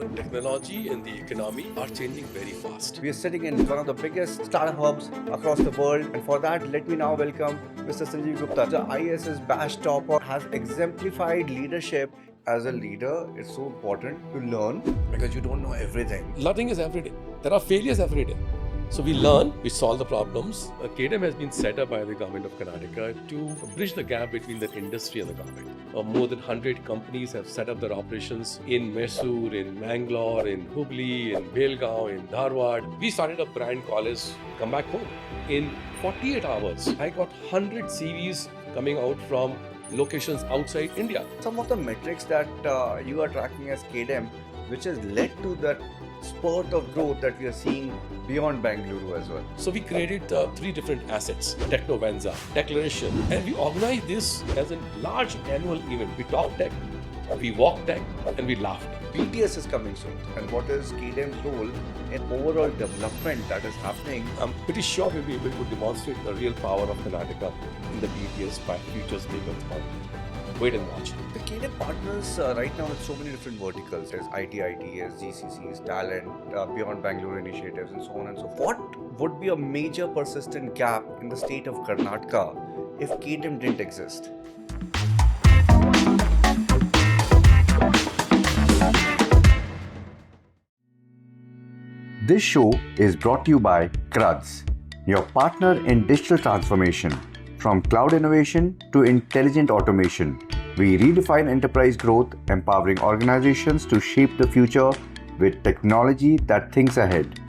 Technology and the economy are changing very fast. We are sitting in one of the biggest startup hubs across the world, and for that, let me now welcome Mr. Sanjeev Gupta. The IES bash topper has exemplified leadership. As a leader, it's so important to learn because you don't know everything. Learning is every day. There are failures every day. So we learn, we solve the problems. KDEM has been set up by the government of Karnataka to bridge the gap between the industry and the government. More than 100 companies have set up their operations in Mysore, in Mangalore, in Hubli, in Belgaum, in Dharwad. We started a brand college, Come Back Home. In 48 hours, I got 100 CVs coming out from locations outside India. Some of the metrics that you are tracking as KDEM, which has led to that spurt of growth that we are seeing beyond Bengaluru as well. So we created three different assets: Technovanza, Declaration, and we organized this as a large annual event. We talked tech, we walked tech, and we laughed. BTS is coming soon, and what is KDEM's role in overall development that is happening? I'm pretty sure we'll be able to demonstrate the real power of Karnataka in the BTS by future speakers. Wait and watch. The KDEM partners right now with so many different verticals. There's ITES, GCCs, talent, Beyond Bengaluru initiatives, and so on and so forth. What would be a major persistent gap in the state of Karnataka if KDEM didn't exist? This show is brought to you by CRUDS, your partner in digital transformation. From cloud innovation to intelligent automation, we redefine enterprise growth, empowering organizations to shape the future with technology that thinks ahead.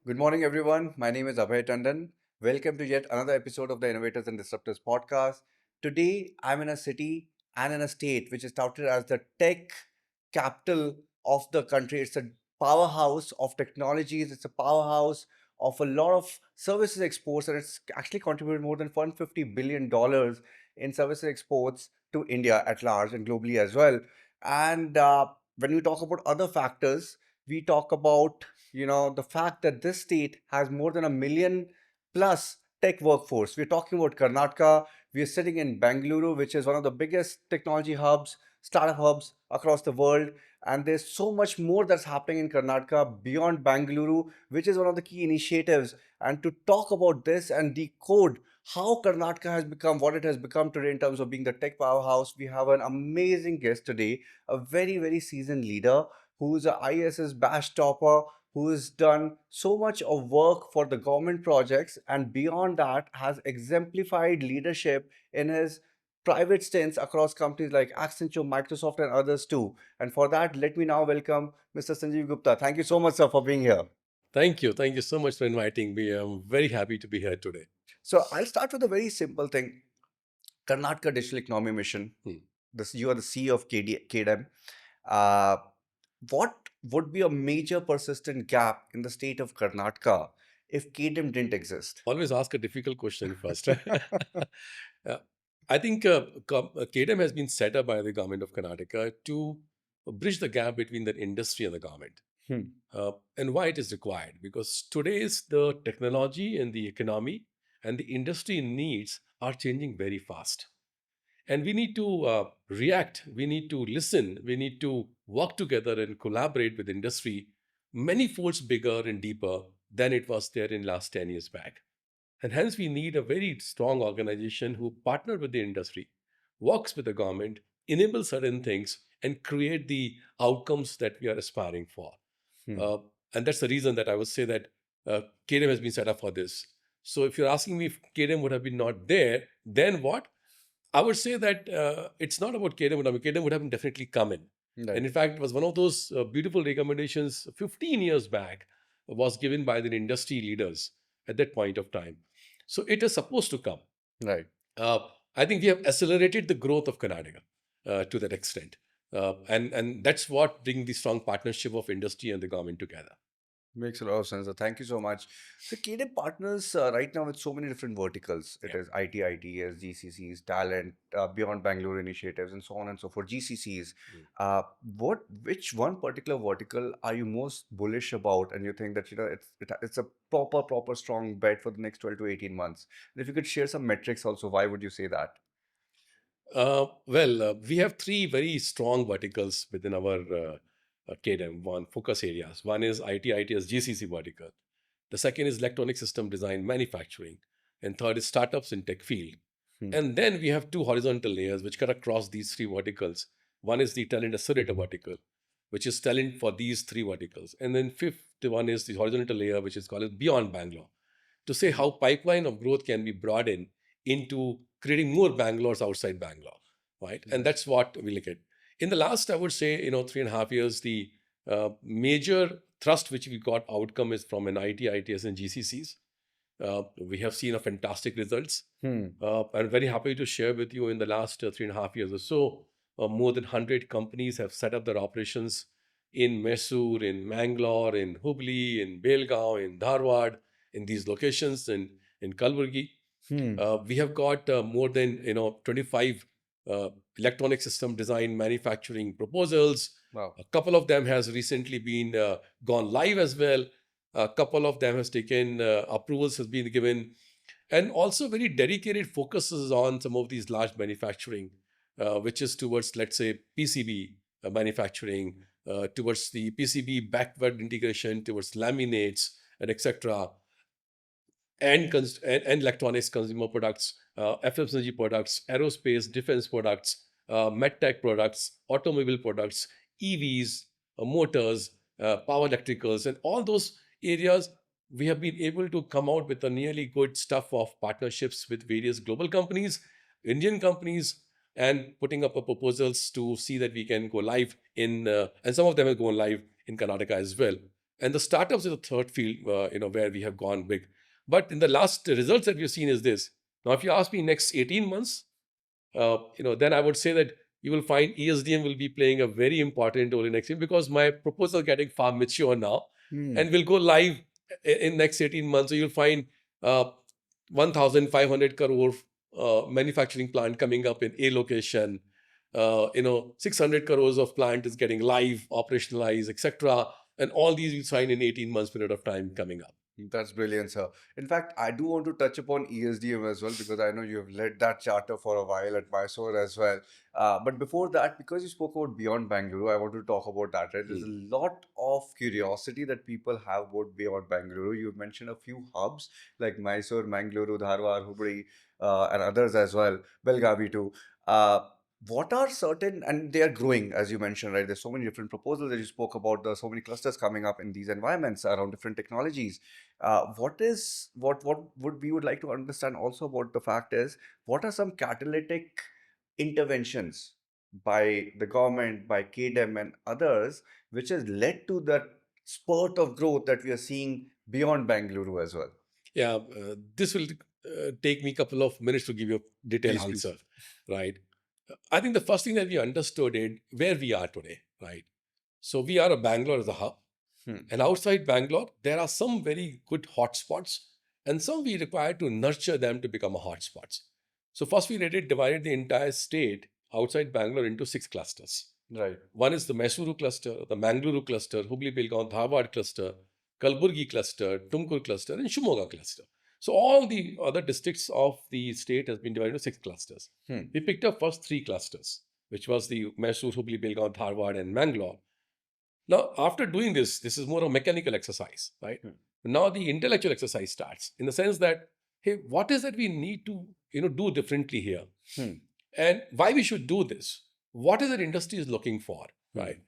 Good morning, everyone. My name is Abhay Tandon. Welcome to yet another episode of the Innovators and Disruptors Podcast. Today, I'm in a city and in a state which is touted as the tech capital of the country. It's a powerhouse of technologies. It's a powerhouse of a lot of services exports, and it's actually contributed more than $150 billion in services exports to India at large and globally as well. And when we talk about other factors, we talk about the fact that this state has more than 1 million plus tech workforce. We're talking about Karnataka. We are sitting in Bengaluru, which is one of the biggest technology hubs, startup hubs across the world. And there's so much more that's happening in Karnataka beyond Bengaluru, which is one of the key initiatives. And to talk about this and decode how Karnataka has become what it has become today in terms of being the tech powerhouse, we have an amazing guest today, a very, very seasoned leader who's a ISS bash topper, who has done so much of work for the government projects and beyond that has exemplified leadership in his private stints across companies like Accenture, Microsoft, and others too. And for that, let me now welcome Mr. Sanjeev Gupta. Thank you so much, sir, for being here. Thank you. Thank you so much for inviting me. I'm very happy to be here today. So I'll start with a very simple thing. Karnataka Digital Economy Mission. You are the CEO of KDEM. What would be a major persistent gap in the state of Karnataka if KDEM didn't exist? Always ask a difficult question first. I think KDEM has been set up by the government of Karnataka to bridge the gap between the industry and the government. And why it is required? Because today's the technology and the economy and the industry needs are changing very fast. And we need to react, we need to listen, we need to work together and collaborate with industry many folds bigger and deeper than it was there in last 10 years back. And hence we need a very strong organization who partner with the industry, works with the government, enables certain things and create the outcomes that we are aspiring for. And that's the reason that I would say that KDEM has been set up for this. So if you're asking me if KDEM would have been not there, then what? I would say that it's not about KDEM. KDEM would have definitely come in. Right. And in fact, it was one of those beautiful recommendations 15 years back was given by the industry leaders at that point of time. So it is supposed to come. Right. I think we have accelerated the growth of Karnataka to that extent. And that's what brings the strong partnership of industry and the government together. Makes a lot of sense. Thank you so much. So KDEM partners right now with so many different verticals. It is ITES, GCCs, talent, Beyond Bengaluru initiatives, and so on and so forth. GCCs. Which one particular vertical are you most bullish about, and you think that it's a proper strong bet for the next 12 to 18 months? And if you could share some metrics also, why would you say that? We have three very strong verticals within our KDEM, one focus areas. One is IT, ITES, GCC vertical. The second is electronic system design manufacturing. And third is startups in tech field. And then we have two horizontal layers which cut across these three verticals. One is the talent accelerator vertical, which is talent for these three verticals. And then fifth one is the horizontal layer, which is called as Beyond Bangalore, to say how pipeline of growth can be broadened into creating more Bangalores outside Bangalore, right? And that's what we look at. In the last, I would say, 3.5 years, the major thrust which we got outcome is from an IT, ITS, and GCCs. We have seen a fantastic results. I'm very happy to share with you in the last 3.5 years or so, more than 100 companies have set up their operations in Mysore, in Mangalore, in Hubli, in Belgaum, in Dharwad, in these locations, in Kalburgi. We have got more than 25 electronic system design manufacturing proposals. Wow. A couple of them has recently been gone live as well. A couple of them has taken approvals has been given, and also very dedicated focuses on some of these large manufacturing, which is towards, let's say, PCB manufacturing, towards the PCB backward integration, towards laminates and etc. And electronics, consumer products, FMCG products, aerospace, defense products, medtech products, automobile products, EVs, motors, power electricals, and all those areas. We have been able to come out with a nearly good stuff of partnerships with various global companies, Indian companies, and putting up proposals to see that we can go live in, and some of them have gone live in Karnataka as well. And the startups is the third field, where we have gone big. But in the last results that we've seen is this. Now, if you ask me next 18 months, then I would say that you will find ESDM will be playing a very important role in next year, because my proposal is getting far mature now and will go live in next 18 months. So you'll find 1,500 crore manufacturing plant coming up in a location. 600 crores of plant is getting live, operationalized, etc. And all these you sign in 18 months period of time coming up. That's brilliant, sir. In fact, I do want to touch upon ESDM as well, because I know you have led that charter for a while at Mysore as well. But before that, because you spoke about Beyond Bangalore, I want to talk about that, right? There's a lot of curiosity that people have about Beyond Bangalore. You've mentioned a few hubs like Mysore, Mangaluru, Dharwad, Hubli, and others as well, Belgavi too. What are certain, and they are growing, as you mentioned, right? There's so many different proposals that you spoke about. There's so many clusters coming up in these environments around different technologies. What would we would like to understand also about the fact is, what are some catalytic interventions by the government, by KDEM and others, which has led to that spurt of growth that we are seeing beyond Bangalore as well? Yeah, this will take me a couple of minutes to give you a detailed Please, please. answer, right? I think the first thing that we understood is where we are today, right? So we are a Bangalore as a hub, and outside Bangalore, there are some very good hotspots, and some we require to nurture them to become a hotspots. So first we divided the entire state outside Bangalore into 6 clusters. Right. One is the Mysuru cluster, the Mangaluru cluster, Hubli Belgaum Dharwad cluster, Kalburgi cluster, Tumkur cluster, and Shimoga cluster. So all the other districts of the state has been divided into 6 clusters. We picked up first 3 clusters, which was the Mysore, Hubli, Belgaum, Dharwad, and Mangalore. Now, after doing this is more a mechanical exercise, right? Now the intellectual exercise starts, in the sense that, hey, what is that we need to do differently here, and why we should do this? What is that industry is looking for, right?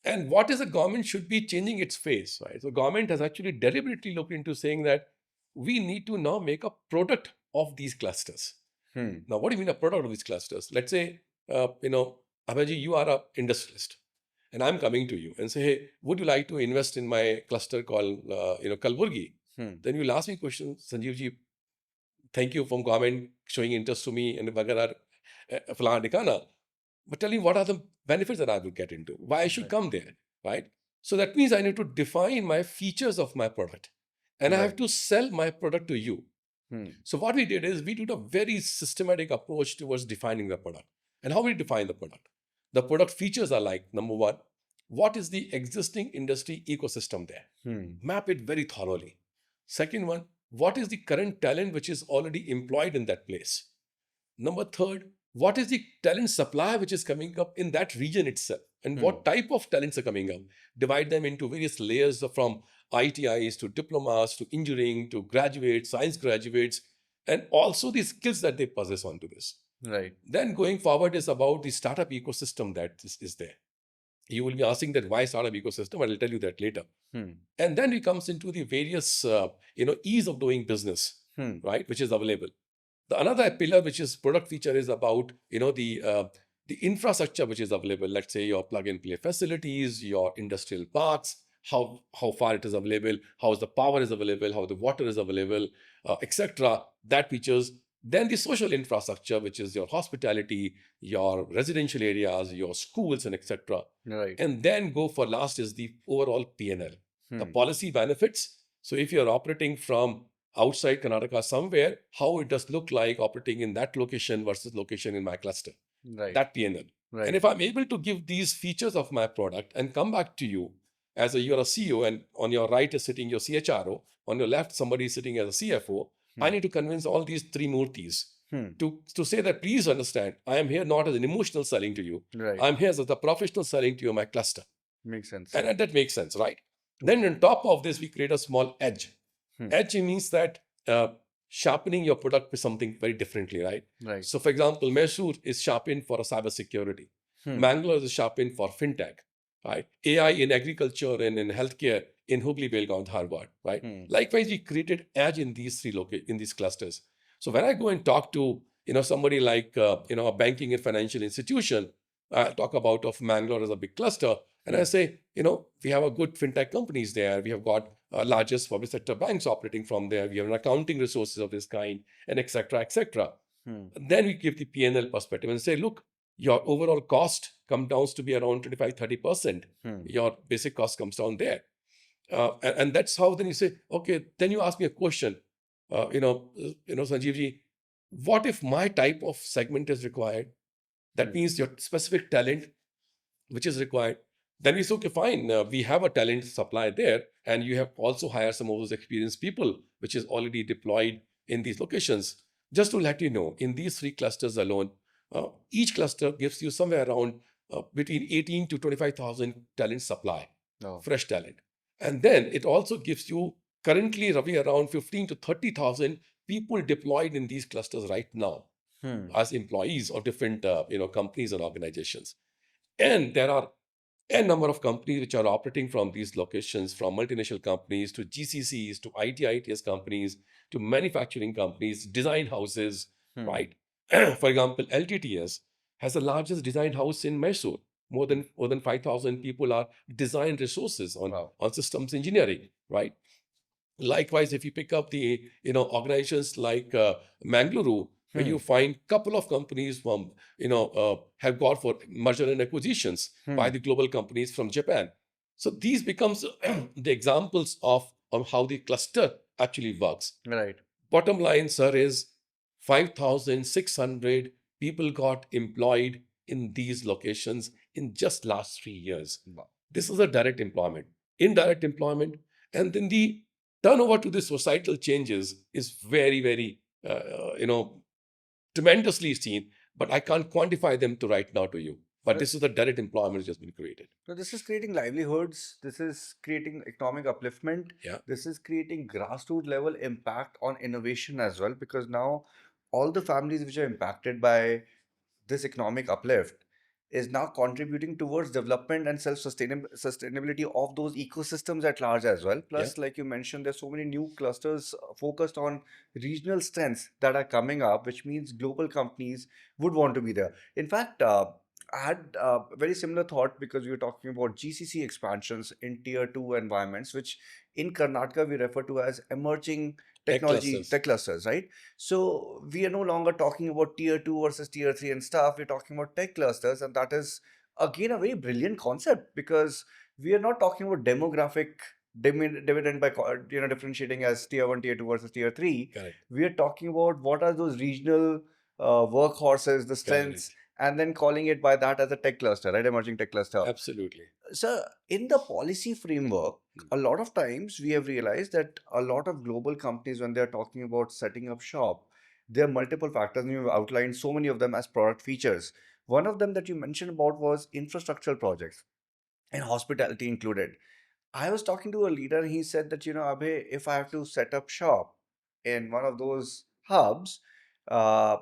And what is the government should be changing its face, right? So government has actually deliberately looked into saying that we need to now make a product of these clusters. Now, what do you mean a product of these clusters? Let's say, Abhaji, you are an industrialist, and I'm coming to you and say, hey, would you like to invest in my cluster called, Kalburgi? Then you'll ask me questions, Sanjeevji, thank you from government showing interest to me and Bagara, Falana Dikana. But tell me, what are the benefits that I will get into? Why I should come there, right? So that means I need to define my features of my product, and I have to sell my product to you. So what we did is we did a very systematic approach towards defining the product. And how we define the product? The product features are like, number one, what is the existing industry ecosystem there? Map it very thoroughly. Second one, what is the current talent which is already employed in that place? Number third, what is the talent supply which is coming up in that region itself, and what type of talents are coming up. Divide them into various layers from ITIs to diplomas to engineering to graduates, science graduates, and also the skills that they possess onto this. Right. Then going forward is about the startup ecosystem that is there. You will be asking that why startup ecosystem. I'll tell you that later. And then it comes into the various ease of doing business, right, which is available. The another pillar, which is product feature, is about the infrastructure which is available. Let's say your plug and play facilities, your industrial parks, how far it is available, how the power is available, how the water is available, etc. That features. Then the social infrastructure, which is your hospitality, your residential areas, your schools, and etc. Right. And then go for last is the overall P&L, the policy benefits. So if you're operating from outside Karnataka somewhere, how it does look like operating in that location versus location in my cluster. Right. That P&L. Right. And if I'm able to give these features of my product and come back to you as you're a CEO, and on your right is sitting your CHRO, on your left somebody is sitting as a CFO, I need to convince all these three murtis to say that, please understand, I am here not as an emotional selling to you. Right. I'm here as a professional selling to you, my cluster. Makes sense. And that makes sense, right? Then on top of this, we create a small edge. Edge means that sharpening your product with something very differently, right? Right. So for example, Mysore is sharpened for cybersecurity. Mangalore is sharpened for fintech, right? AI in agriculture and in healthcare in Hubli, Belgaum, Dharwad, right? Likewise, we created edge in these in these clusters. So when I go and talk to somebody like a banking and financial institution, I talk about of Mangalore as a big cluster, and I say, we have a good fintech companies there. We have got largest public sector banks operating from there. We have an accounting resources of this kind, and etc. etc. Then we give the P&L perspective and say, look, your overall cost comes down to be around 25-30%. Your basic cost comes down there. And that's how then you say, okay, then you ask me a question, Sanjeevji, what if my type of segment is required? That means your specific talent, which is required. Then we say, okay, fine, we have a talent supply there, and you have also hired some of those experienced people, which is already deployed in these locations. Just to let you know, in these three clusters alone, each cluster gives you somewhere around between 18 to 25,000 talent supply, fresh talent. And then it also gives you currently roughly around 15 to 30,000 people deployed in these clusters right now as employees of different companies and organizations. And there are a number of companies which are operating from these locations, from multinational companies to GCCs to ITES companies to manufacturing companies, design houses, right? For example, LTTS has the largest design house in Mysore. More than 5,000 people are design resources on systems engineering, right? Likewise, if you pick up the organizations like Mangaluru, where you find a couple of companies from have got for merger and acquisitions by the global companies from Japan. So these becomes the examples of how the cluster actually works. Right. Bottom line, sir, is 5,600 people got employed in these locations in just last 3 years. Wow. This is a direct employment. Indirect employment, and then the turnover to the societal changes is very, very, tremendously seen, but I can't quantify them right now to you. But this is the direct employment which has been created. So this is creating livelihoods. This is creating economic upliftment. Yeah. This is creating grassroots level impact on innovation as well, because now all the families which are impacted by this economic uplift is now contributing towards development and sustainability of those ecosystems at large as well. Plus, like you mentioned, there's so many new clusters focused on regional strengths that are coming up, which means global companies would want to be there. In fact, I had a very similar thought because we were talking about GCC expansions in tier 2 environments, which in Karnataka we refer to as emerging technology tech clusters, right? So we are no longer talking about tier 2 versus tier 3 and stuff. We're talking about tech clusters, and that is again a very brilliant concept, because we are not talking about demographic dividend by differentiating as tier 1, tier 2 versus tier 3. Correct. We are talking about what are those regional workhorses, the strengths, and then calling it by that as a tech cluster, right? Emerging tech cluster. Absolutely. So in the policy framework, a lot of times we have realized that a lot of global companies, when they're talking about setting up shop, There are multiple factors, and you've outlined so many of them as product features. One of them that you mentioned about was infrastructural projects, and hospitality included. I was talking to a leader. He said that, Abhay, if I have to set up shop in one of those hubs, uh,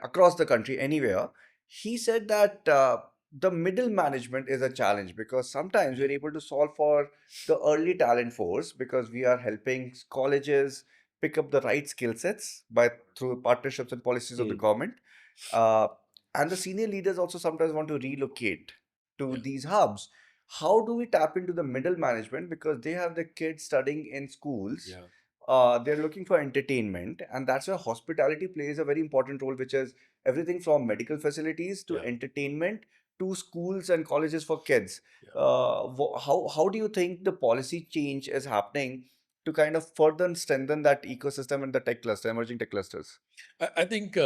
across the country, anywhere, he said that the middle management is a challenge, because sometimes we're able to solve for the early talent force because we are helping colleges pick up the right skill sets by through partnerships and policies of the Hmm. government. Uh, and the senior leaders also sometimes want to relocate to Yeah. these hubs. How do we tap into the middle management, because they have the kids studying in schools? Yeah. They're looking for entertainment, and that's where hospitality plays a very important role, which is everything from medical facilities to Yeah. entertainment to schools and colleges for kids. Yeah. How do you think the policy change is happening to kind of further strengthen that ecosystem in the tech cluster, emerging tech clusters? I think,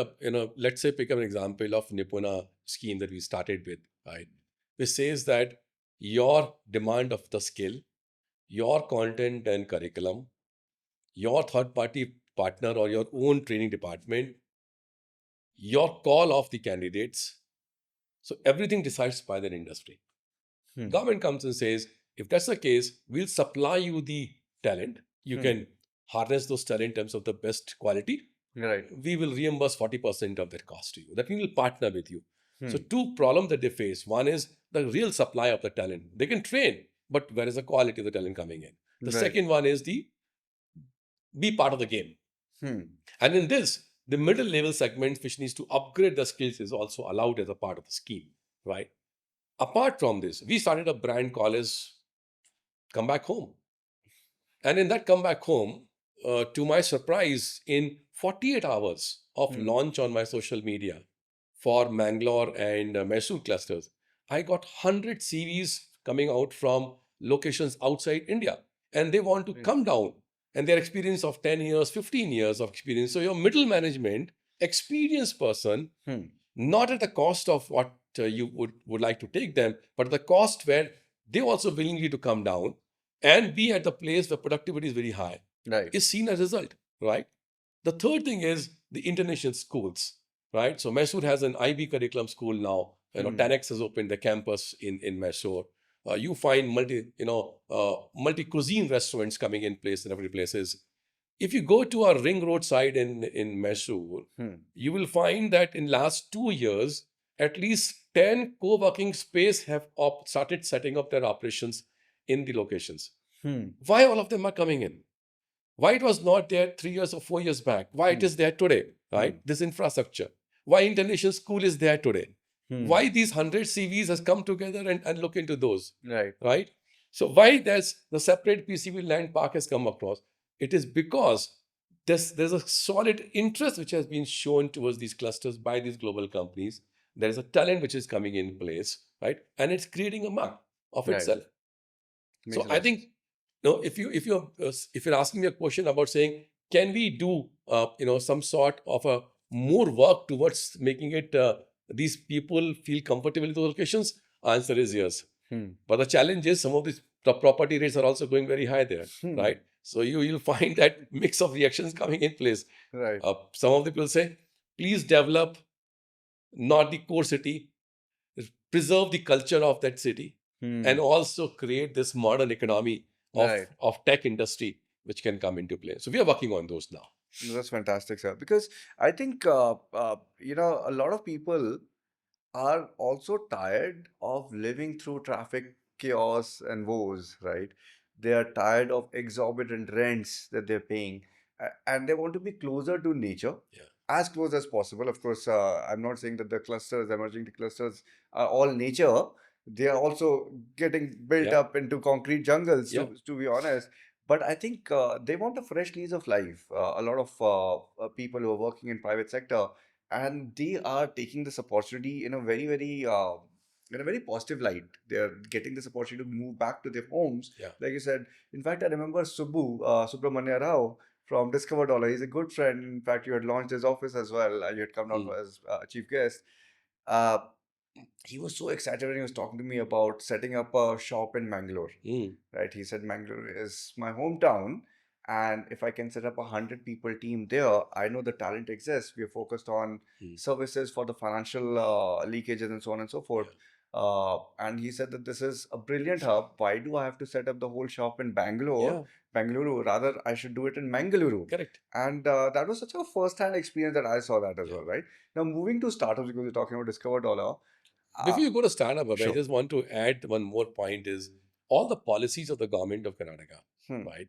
let's say pick up an example of Nipuna scheme that we started with, right? Which says that your demand of the skill, your content and curriculum, your third party partner or your own training department, your call of the candidates. So everything decides by the industry. Hmm. Government comes and says, if that's the case, we'll supply you the talent. You Hmm. can harness those talent in terms of the best quality. Right. We will reimburse 40% of that cost to you. That means we'll partner with you. So Hmm. two problems that they face. One is the real supply of the talent. They can train, but where is the quality of the talent coming in? The Right. second one is the be part of the game. Hmm. And in this, the middle level segment, which needs to upgrade the skills, is also allowed as a part of the scheme, right? Apart from this, we started a brand called as Come Back Home. And in that Come Back Home, to my surprise, in 48 hours of Hmm. launch on my social media for Mangalore and Mysore clusters, I got 100 CVs coming out from locations outside India. And they want to Right. come down, and their experience of 10 years, 15 years of experience. So your middle management, experienced person, Hmm. not at the cost of what you would like to take them, but at the cost where they also willingly to come down and be at the place where productivity is very high, Right. is seen as a result, right? The third thing is the international schools, right? So Mysore has an IB curriculum school now. Hmm. 10x has opened the campus in Mysore. You find multi cuisine restaurants coming in place in every places. If you go to our ring road side in Mysore, Hmm. you will find that in last 2 years, at least 10 co-working space have started setting up their operations in the locations. Hmm. Why all of them are coming in? Why it was not there 3 years or 4 years back? Why it Hmm. is there today, right? Hmm. This infrastructure. Why international school is there today? Hmm. Why these 100 CVs has come together and look into those, Right. right? So why there's the separate PCB land park has come across? It is because there's a solid interest which has been shown towards these clusters by these global companies. There is a talent which is coming in place, right? And it's creating a mark of Right. itself. Makes So a lot I of sense. think, if you're asking me a question about saying, can we do some sort of a more work towards making it these people feel comfortable in those locations? Answer is yes. Hmm. But the challenge is some of these the property rates are also going very high there, Hmm. right? So you'll find that mix of reactions coming in place. Right. Some of the people say, please develop not the core city, preserve the culture of that city, Hmm. and also create this modern economy Right. of tech industry which can come into play. So we are working on those now. That's fantastic, sir. Because I think a lot of people are also tired of living through traffic chaos and woes, right? They are tired of exorbitant rents that they're paying, and they want to be closer to nature, Yeah. as close as possible. Of course, I'm not saying that the clusters, emerging clusters, are all nature. They are also getting built Yeah. up into concrete jungles, Yeah. to be honest. But I think they want a fresh lease of life. A lot of people who are working in private sector, and they are taking this opportunity in a very positive light. They are getting this opportunity to move back to their homes, Yeah. like you said. In fact, I remember Subramanya Rao from Discover Dollar. He's a good friend. In fact, you had launched his office as well, and you had come down Mm. as chief guest. uh, he was so excited when he was talking to me about setting up a shop in Mangalore. Mm. Right? He said Mangalore is my hometown, And if I can set up 100 people team there, I know the talent exists. We are focused on services for the financial leakages and so on and so forth. And he said that this is a brilliant hub. Why do I have to set up the whole shop in Bengaluru? Rather, I should do it in Mangaluru. Correct. And that was such a first-hand experience that I saw that as well, right? Now, moving to startups, because we're talking about Discover Dollar. Before you go to startup, Sure. I just want to add one more point is all the policies of the government of Karnataka, right?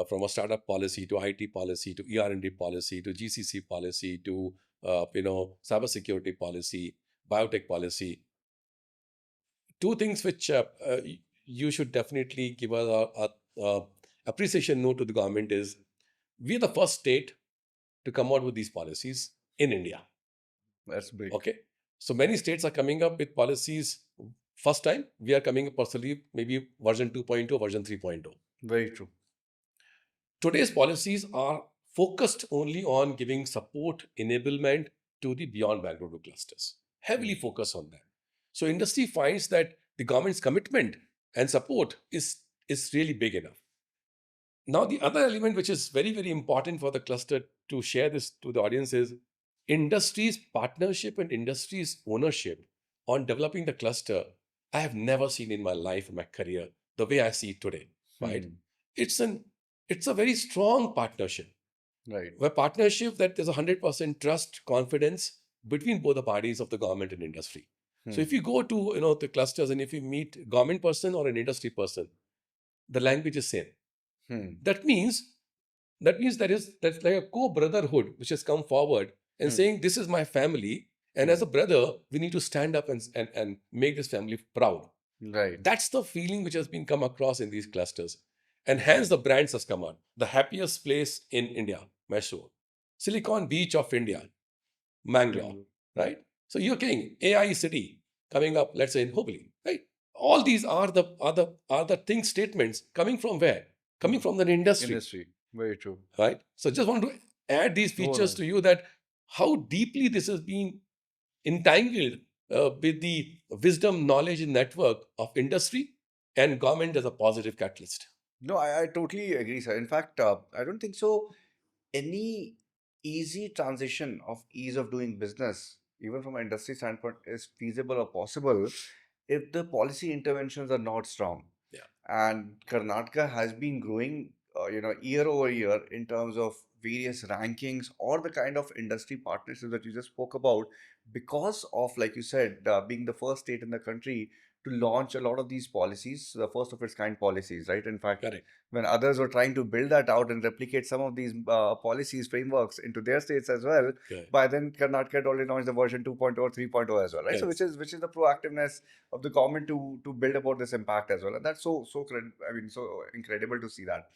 From a startup policy to IT policy to ER&D policy to GCC policy to cybersecurity policy, biotech policy. Two things which you should definitely give a appreciation note to the government is we are the first state to come out with these policies in India. That's big. Okay. So many states are coming up with policies first time. We are coming up possibly maybe version 2.0, version 3.0. Very true. Today's policies are focused only on giving support, enablement to the Beyond Bengaluru clusters. Heavily focused on that. So industry finds that the government's commitment and support is really big enough. Now, the other element which is very, very important for the cluster to share this to the audience is industry's partnership and industry's ownership on developing the cluster. I have never seen in my life, in my career, the way I see it today, right? It's a very strong partnership. Right. A partnership that there's 100% trust, confidence between both the parties of the government and industry. So if you go to the clusters and if you meet government person or an industry person, the language is same. That means that's like a co-brotherhood which has come forward and saying this is my family, and as a brother we need to stand up and make this family proud. Right. That's the feeling which has been come across in these clusters, and hence the brands has come out. The happiest place in India, Mysore. Silicon Beach of India, Mangalore, right? So you're getting AI city coming up, let's say in Hubli, right? All these are the thing statements coming from where? Coming from the industry. Very true. Right? So just want to add these features to you that how deeply this has been entangled with the wisdom, knowledge, and network of industry and government as a positive catalyst. No, I totally agree, sir. In fact, I don't think so. Any easy transition of ease of doing business, even from an industry standpoint, is feasible or possible if the policy interventions are not strong. Yeah. And Karnataka has been growing, year over year in terms of various rankings or the kind of industry partnerships that you just spoke about, because of, like you said, being the first state in the country to launch a lot of these policies, the first of its kind policies, right? In fact, Correct. when others were trying to build that out and replicate some of these policies, frameworks into their states as well, by then Karnataka had already launched the version 2.0 or 3.0 as well, right? Yes. So which is the proactiveness of the government to build about this impact as well, and that's so incredible to see that.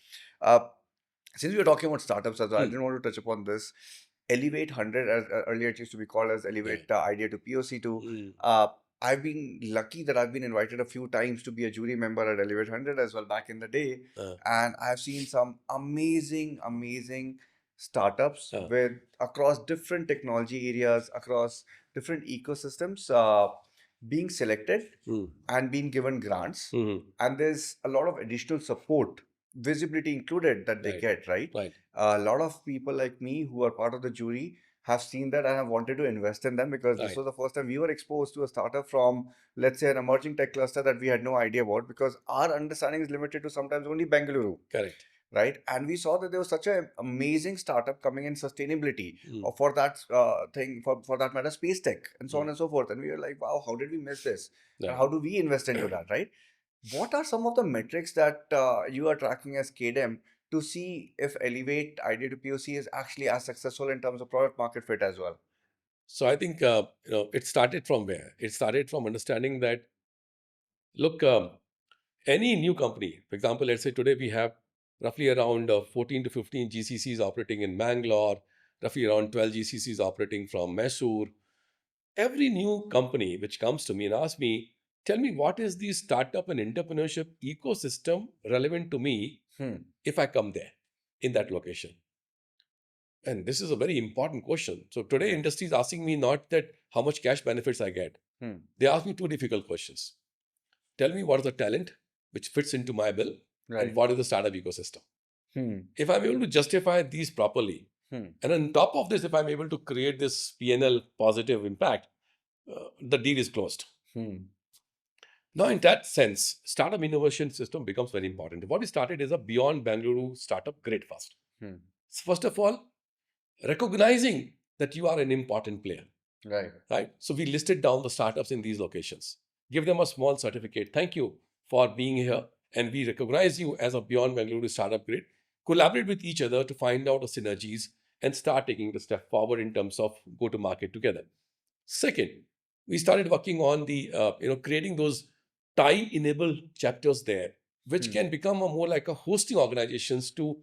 Since we were talking about startups as well, I didn't want to touch upon this. Elevate 100, as earlier it used to be called as Elevate Idea to POC 2. I've been lucky that I've been invited a few times to be a jury member at Elevate 100 as well back in the day. And I've seen some amazing startups with across different technology areas, across different ecosystems, being selected and being given grants. And there's a lot of additional support, visibility included, that they get, right? A lot of people like me who are part of the jury have seen that and have wanted to invest in them, because this was the first time we were exposed to a startup from, let's say, an emerging tech cluster that we had no idea about, because our understanding is limited to sometimes only Bengaluru. Correct. Right? And we saw that there was such an amazing startup coming in sustainability for that for that matter, space tech and so on and so forth. And we were like, wow, how did we miss this? And how do we invest into that, right? What are some of the metrics that you are tracking as KDEM to see if Elevate Idea to POC is actually as successful in terms of product market fit as well? So I think it started from where? It started from understanding that, look, any new company, for example, let's say today we have roughly around 14 to 15 GCCs operating in Bangalore, roughly around 12 GCCs operating from Mysore. Every new company which comes to me and asks me, tell me what is the startup and entrepreneurship ecosystem relevant to me if I come there in that location? And this is a very important question. So today industry is asking me not that how much cash benefits I get. They ask me two difficult questions. Tell me what is the talent which fits into my bill, and what is the startup ecosystem? If I'm able to justify these properly, and on top of this, if I'm able to create this P&L positive impact, the deal is closed. Now, in that sense, startup innovation system becomes very important. What we started is a Beyond Bengaluru startup grade first. So first of all, recognizing that you are an important player. Right. So we listed down the startups in these locations, give them a small certificate. Thank you for being here. And we recognize you as a Beyond Bengaluru startup grade. Collaborate with each other to find out the synergies and start taking the step forward in terms of go to market together. Second, we started working on the creating those tie enabled chapters there, which can become a more like a hosting organizations to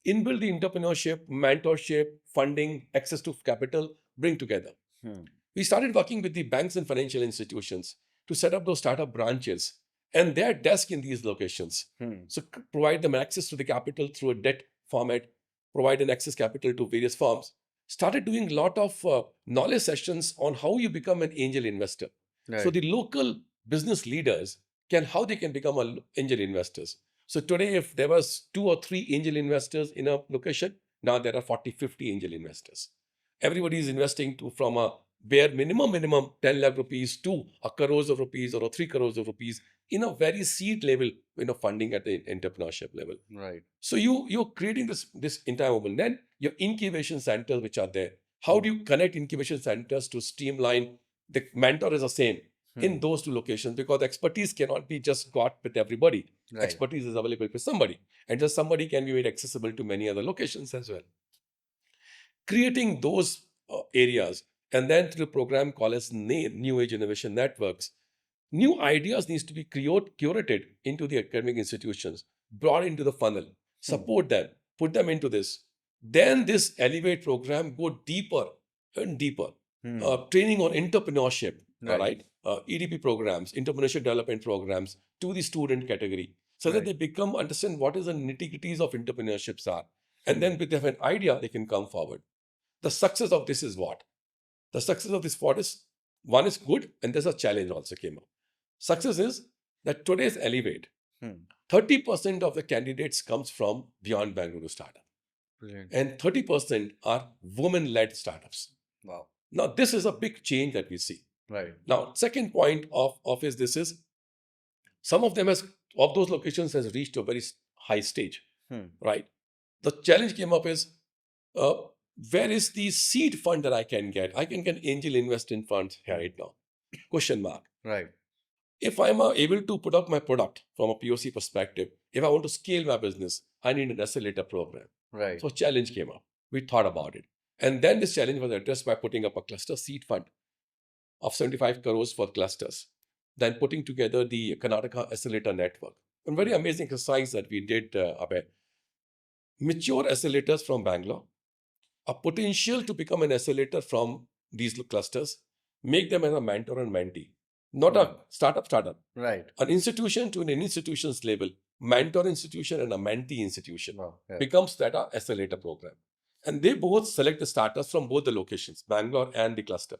inbuild the entrepreneurship, mentorship, funding, access to capital, bring together. We started working with the banks and financial institutions to set up those startup branches and their desk in these locations. So provide them access to the capital through a debt format, provide an access capital to various firms. Started doing a lot of knowledge sessions on how you become an angel investor. So the local business leaders how they can become angel investors. So today, if there was 2 or 3 angel investors in a location, now there are 40, 50 angel investors. Everybody is investing from a bare minimum 10 lakh rupees to a crores of rupees or a 3 crores of rupees in a very seed level, funding at the entrepreneurship level. So you're creating this entire movement. Then your incubation centers which are there. How do you connect incubation centers to streamline? The mentor is the same in those 2 locations because expertise cannot be just got with everybody. Expertise is available for somebody, and just somebody can be made accessible to many other locations as well. Creating those areas, and then through the program called as New Age Innovation Networks, new ideas needs to be curated into the academic institutions, brought into the funnel, support them, put them into this. Then this Elevate program go deeper and deeper. Training on entrepreneurship, right? EDP programs, entrepreneurship development programs to the student category, so that they understand what is the nitty-gritties of entrepreneurships are. And then with an idea, they can come forward. The success of this is what? The success of this is, one is good, and there's a challenge also came up. Success is that today's Elevate, 30% of the candidates comes from Beyond Bengaluru startup. Brilliant. And 30% are women-led startups. Wow. Now, this is a big change that we see. Now, second point of this is some of them of those locations has reached a very high stage, right? The challenge came up is, where is the seed fund that I can get? I can get angel investment funds here right now. Question mark. If I'm able to put up my product from a POC perspective, if I want to scale my business, I need an accelerator program. So challenge came up. We thought about it. And then this challenge was addressed by putting up a cluster seed fund of 75 crores for clusters. Then putting together the Karnataka Accelerator Network. A very amazing exercise that we did, Abhay. Mature accelerators from Bangalore, a potential to become an accelerator from these clusters, make them as a mentor and mentee. Not a startup. An institution to an institution's level, mentor institution and a mentee institution becomes that accelerator program. And they both select the starters from both the locations, Bangalore and the cluster.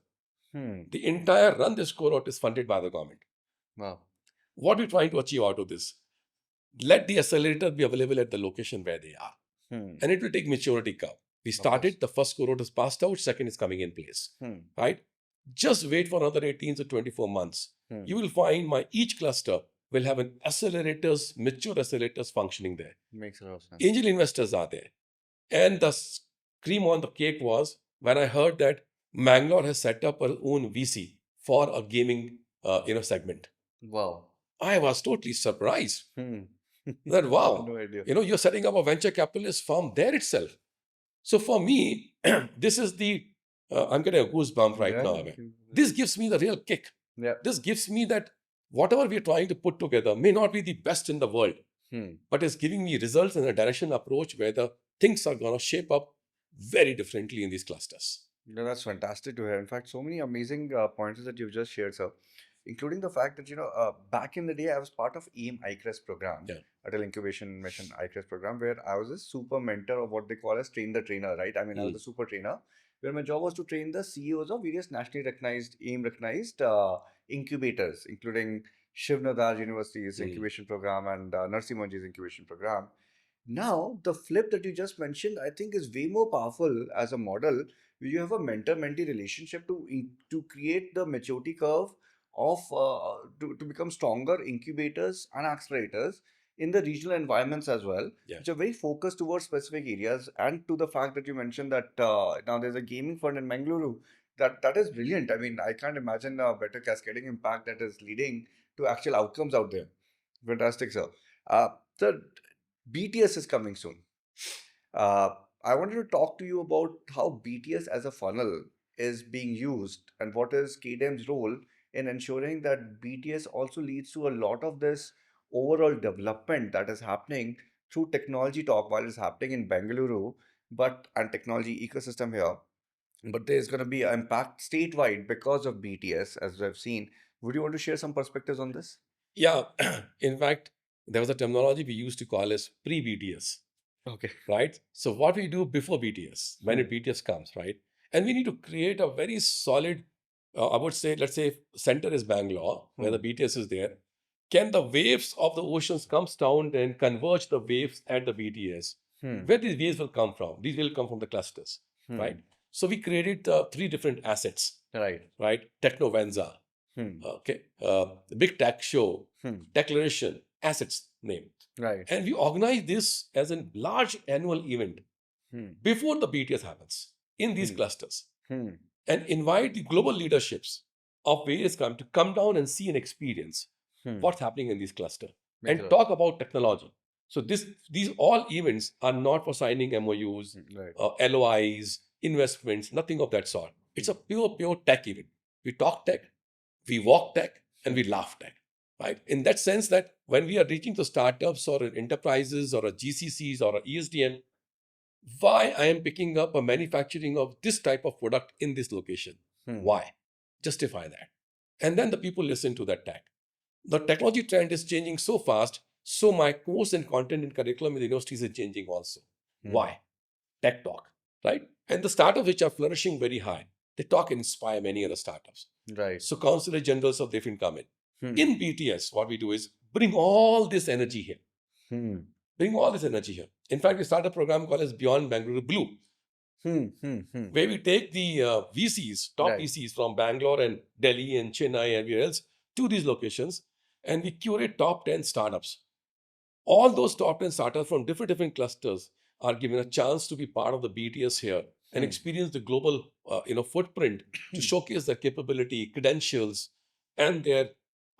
The entire run this cohort is funded by the government. What we're trying to achieve out of this? Let the accelerator be available at the location where they are. And it will take maturity curve. We started, the first cohort is passed out, second is coming in place. Right? Just wait for another 18 to 24 months. You will find each cluster will have an mature accelerators functioning there. Makes a lot of sense. Angel investors are there. And the cream on the cake was when I heard that Mangalore has set up her own VC for a gaming segment. Wow. I was totally surprised. That wow, no idea. You're setting up a venture capitalist firm there itself. So for me, this is I'm getting a goosebump right now. This gives me the real kick. This gives me that whatever we're trying to put together may not be the best in the world, but it's giving me results in a direction approach where the things are going to shape up very differently in these clusters. That's fantastic to hear. In fact, so many amazing pointers that you've just shared, sir, including the fact that, back in the day, I was part of EM ICRES program, Atal Incubation Mission ICRES program, where I was a super mentor of what they call as train the trainer, right? I mean, I was a super trainer, where my job was to train the CEOs of various nationally recognized, EM recognized incubators, including Shiv Nadar University's incubation program and Narsi Manji's incubation program. Now, the flip that you just mentioned, I think, is way more powerful as a model. Where you have a mentor-mentee relationship to create the maturity curve of to become stronger incubators and accelerators in the regional environments as well, Yeah. which are very focused towards specific areas. And to the fact that you mentioned that now there's a gaming fund in Bengaluru, that is brilliant. I mean, I can't imagine a better cascading impact that is leading to actual outcomes out there. Fantastic, sir. The BTS is coming soon. Uh, I wanted to talk to you about how BTS as a funnel is being used and what is KDEM's role in ensuring that BTS also leads to a lot of this overall development that is happening through technology talk while it's happening in Bengaluru, but and technology ecosystem here. But there's going to be an impact statewide because of BTS, as we've seen. Would you want to share some perspectives on this? Yeah. In fact, there was a terminology we used to call as pre-BTS, Okay. right? So what we do before BTS, when a BTS comes, right? And we need to create a very solid, I would say, let's say center is Bangalore, where the BTS is there. Can the waves of the oceans comes down and converge the waves at the BTS? Where these waves will come from? These will come from the clusters, right? So we created three different assets, Right. Technovanza, okay, the Big Tech Show, Declaration, Assets name. Right. And we organize this as a large annual event before the BTS happens in these clusters and invite the global leaderships of various countries to come down and see and experience what's happening in these clusters and talk about technology. So these all events are not for signing MOUs, LOIs, investments, nothing of that sort. It's a pure tech event. We talk tech, we walk tech, and we laugh tech. Right? In that sense that when we are reaching to startups or enterprises or a GCCs or a ESDM, why I am picking up a manufacturing of this type of product in this location? Why? Justify that. And then the people listen to that tech. The technology trend is changing so fast, so my course and content and curriculum in the universities is changing also. Why? Tech talk, right? And the startups which are flourishing very high, they talk and inspire many other startups. Right. So consular generals of different come in. In BTS, what we do is bring all this energy here. Bring all this energy here. In fact, we start a program called as Beyond Bengaluru Blue, where we take the VCs, top VCs from Bangalore and Delhi and Chennai and everywhere else to these locations, and we curate top 10 startups. All those top 10 startups from different clusters are given a chance to be part of the BTS here and experience the global footprint to showcase their capability, credentials, and their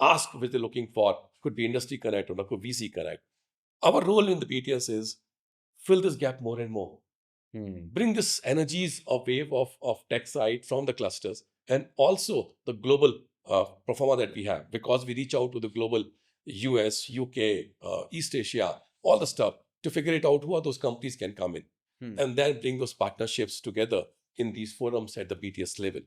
ask which they're looking for. Could be industry connect or could VC connect. Our role in the BTS is fill this gap more and more. Bring this energies of wave of tech side from the clusters and also the global performer that we have, because we reach out to the global US, UK, East Asia, all the stuff to figure it out who are those companies can come in and then bring those partnerships together in these forums at the BTS level.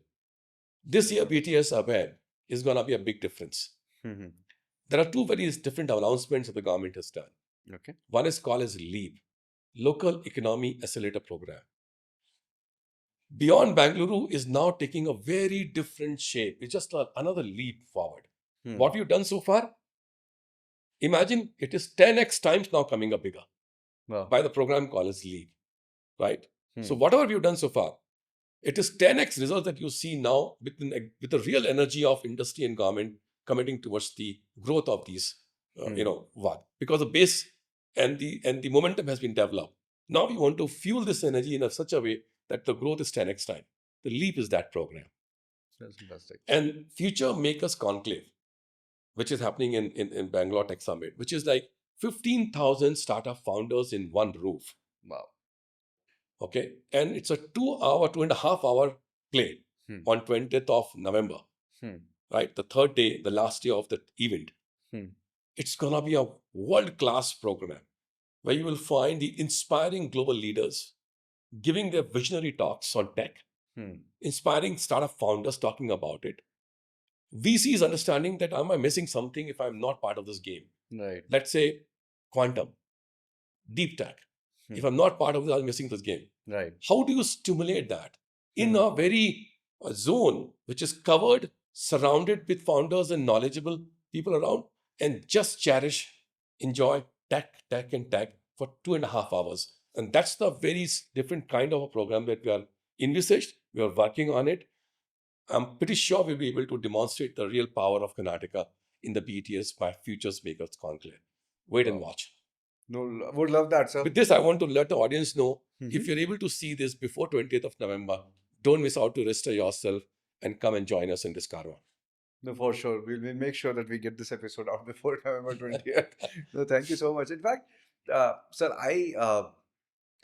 This year, BTS Aware is going to be a big difference. There are two very different announcements that the government has done. Okay. One is called as LEAP, Local Economy Accelerator Program. Beyond Bengaluru is now taking a very different shape. It's just another leap forward. What we've done so far, imagine it is 10x times now coming up bigger by the program called as LEAP, right? So whatever we've done so far, it is 10x results that you see now with the real energy of industry and government committing towards the growth of these, because the base and the momentum has been developed. Now we want to fuel this energy in such a way that the growth is 10x time. The LEAP is that program. That's fantastic. And Future Makers Conclave, which is happening in Bangalore Tech Summit, which is like 15,000 startup founders in one roof. Wow. Okay. And it's a 2.5 hour play on 20th of November. Right? The third day, the last day of the event. It's going to be a world-class program where you will find the inspiring global leaders giving their visionary talks on tech, inspiring startup founders talking about it. VCs understanding that am I missing something if I'm not part of this game? Right. Let's say quantum, deep tech. If I'm not part of this, I'm missing this game. Right. How do you stimulate that in a very zone which is covered, surrounded with founders and knowledgeable people around, and just cherish, enjoy tech, and tech, for 2.5 hours. And that's the very different kind of a program that we are envisaged. We are working on it. I'm pretty sure we'll be able to demonstrate the real power of Karnataka in the BTS by Futures Makers Conclave. Wait and watch. No, would love that, sir. With this, I want to let the audience know, if you're able to see this before 20th of November, don't miss out to register yourself and come and join us in this caravan. No, for sure. We'll make sure that we get this episode out before November 20th. No, thank you so much. In fact, sir, I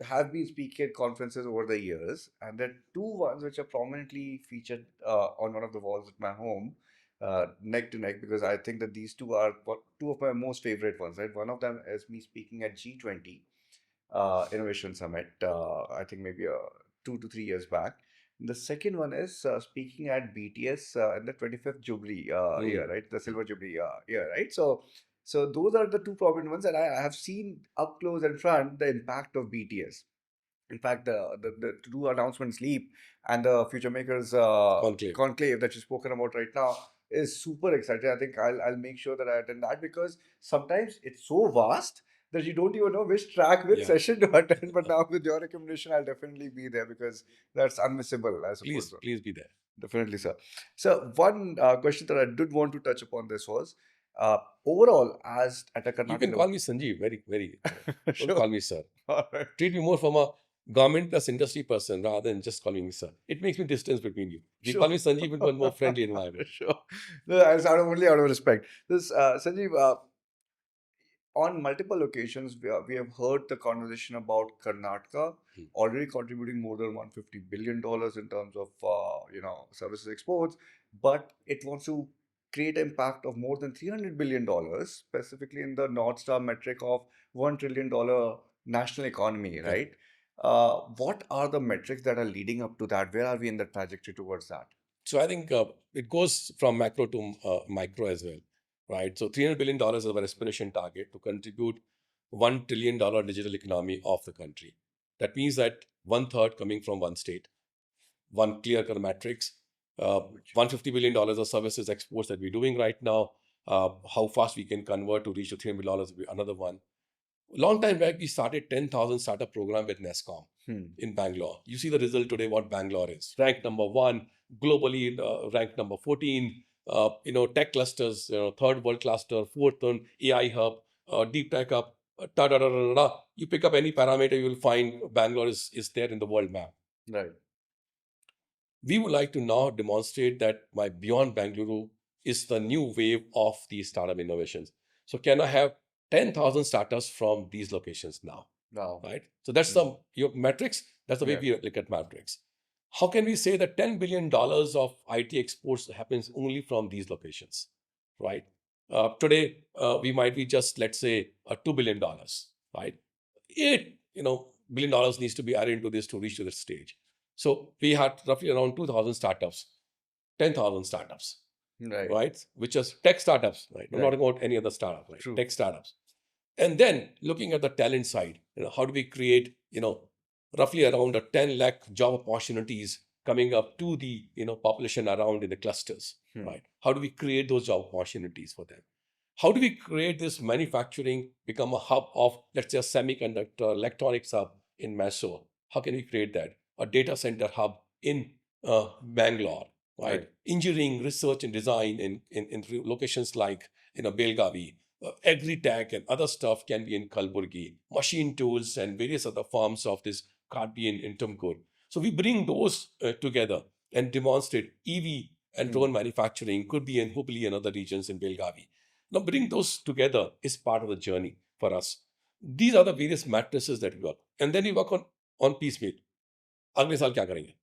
have been speaking at conferences over the years, and there are two ones which are prominently featured on one of the walls at my home, neck to neck, because I think that these two are two of my most favorite ones. Right, one of them is me speaking at G20 Innovation Summit. I think maybe 2 to 3 years back. The second one is speaking at BTS in the 25th Jubilee year, right? The Silver Jubilee year, right? So those are the two prominent ones, and I have seen up close and front the impact of BTS. In fact, the two announcements, Leap and the Future Makers Conclave that you've spoken about right now, is super exciting. I think I'll make sure that I attend that, because sometimes it's so vast that you don't even know which track, which session to attend. But now with your recommendation, I'll definitely be there, because that's unmissable, I suppose. Please be there. Definitely, sir. So one question that I did want to touch upon this was, overall, as at a Karnataka... You can call me Sanjeev, very. Sure. Don't call me sir. All right. Treat me more from a government plus industry person rather than just calling me sir. It makes me distance between you. If you call me Sanjeev, it will be more friendly environment. Sure. No, it's only out of respect. This, Sanjeev, on multiple occasions, we have heard the conversation about Karnataka already contributing more than $150 billion in terms of services exports, but it wants to create impact of more than $300 billion, specifically in the North Star metric of $1 trillion national economy, right? What are the metrics that are leading up to that? Where are we in the trajectory towards that? So I think it goes from macro to micro as well, right? So $300 billion is our aspiration target to contribute $1 trillion digital economy of the country. That means that 1/3 coming from one state, one clear-cut metrics, $150 billion of services exports that we're doing right now, how fast we can convert to reach the $300 billion will be another one. Long time back, we started 10,000 startup program with NESCOM in Bangalore. You see the result today, what Bangalore is. Ranked number 1, globally ranked number 14, tech clusters, third world cluster, fourth on AI hub, deep tech hub, You pick up any parameter, you will find Bangalore is there in the world map. Right. We would like to now demonstrate that my Beyond Bengaluru is the new wave of these startup innovations. So can I have 10,000 startups from these locations now? Wow. Right? So that's your metrics. That's the way we look at metrics. How can we say that $10 billion of IT exports happens only from these locations? Right? Today, we might be just, let's say, $2 billion. Right? $8 billion needs to be added into this to reach to this stage. So we had roughly around 2,000 startups, 10,000 startups, right? Which is tech startups, right? I'm not about any other startup, right? True. Tech startups. And then looking at the talent side, how do we create, roughly around 10 lakh job opportunities coming up to the, population around in the clusters, right? How do we create those job opportunities for them? How do we create this manufacturing, become a hub of, let's say, a semiconductor electronics hub in Mysore? How can we create that? A data center hub in Bangalore, right? Engineering, research and design in locations like Belgavi, agri-tech and other stuff can be in Kalburgi, machine tools and various other forms of this can't be in Tumkur. So we bring those together and demonstrate EV and drone manufacturing could be in Hubli and other regions in Belgavi. Now bring those together is part of the journey for us. These are the various matrices that we work. And then we work on piecemeal. अगले साल क्या करेंगे?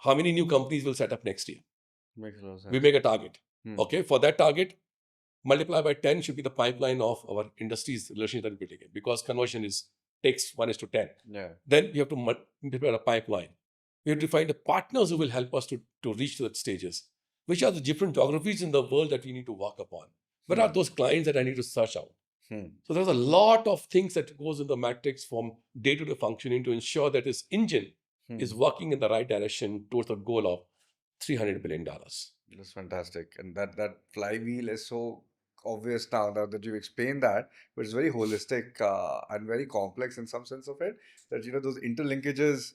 How many new companies will set up next year? Makes a lot of sense. We make a target. Okay, for that target, multiply by 10 should be the pipeline of our industry's relationship that we're taking, because conversion takes 1:10. Yeah. Then we have to multiply a pipeline. We have to find the partners who will help us to reach to that stages. Which are the different geographies in the world that we need to work upon? What are those clients that I need to search out? So there's a lot of things that goes in the matrix from day-to-day functioning to ensure that this engine is working in the right direction towards the goal of $300 billion. That's fantastic. And that flywheel is so obvious now that you explained that, but it's very holistic and very complex in some sense of it. That those interlinkages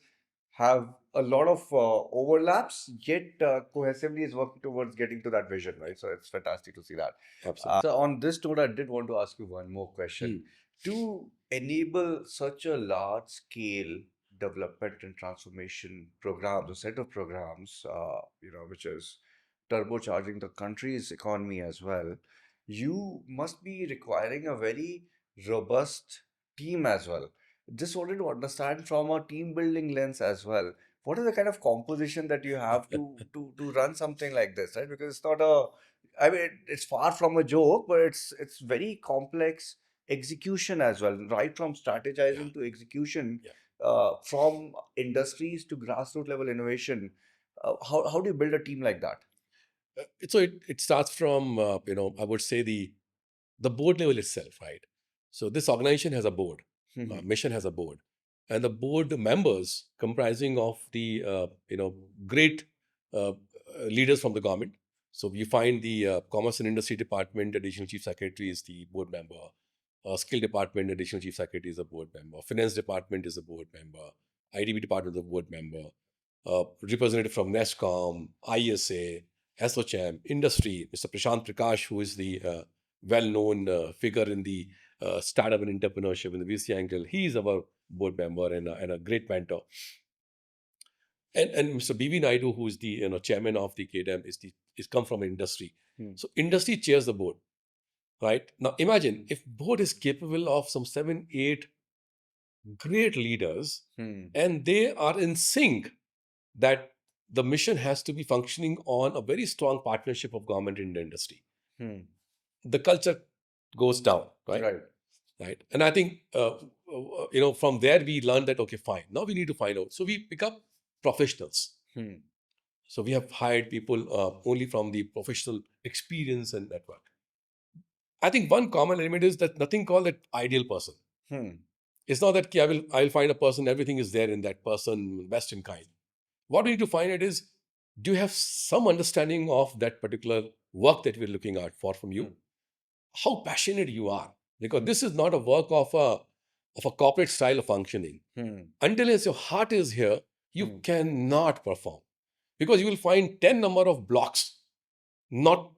have a lot of overlaps, yet cohesively is working towards getting to that vision, right? So it's fantastic to see that. Absolutely. So on this note, I did want to ask you one more question. To enable such a large scale development and transformation programs, a set of programs, which is turbocharging the country's economy as well, you must be requiring a very robust team as well. Just wanted to understand from a team building lens as well. What is the kind of composition that you have to run something like this, right? Because it's not a, I mean, it's far from a joke, but it's very complex execution as well, right from strategizing to execution, from industries to grassroots level innovation. How do you build a team like that? So it starts from I would say the board level itself, right? So this organization has a board, mission has a board, and the board members comprising of the great uh, leaders from the government. So you find the Commerce and Industry Department additional chief secretary is the board member. Skill department additional chief secretary is a board member. Finance department is a board member. IDB department is a board member. Representative from NESCOM, ISA, SOCHAM, industry, Mr. Prashant Prakash, who is the well-known figure in the startup and entrepreneurship in the VC angle. He is our board member and a great mentor. And Mr. B.V. Naidu, who is the chairman of the KDEM, is come from industry. So industry chairs the board, right? Now imagine if board is capable of some 7, 8 great leaders, and they are in sync that the mission has to be functioning on a very strong partnership of government and industry. The culture goes down, right? Right. And I think, from there we learned that, okay, fine. Now we need to find out. So we become professionals. So we have hired people only from the professional experience and network. I think one common element is that nothing called that ideal person. It's not that I will find a person, everything is there in that person, best in kind. What we need to find out is, do you have some understanding of that particular work that we're looking at for from you? How passionate you are, because this is not a work of a corporate style of functioning. Until your heart is here, you cannot perform, because you will find 10 number of blocks not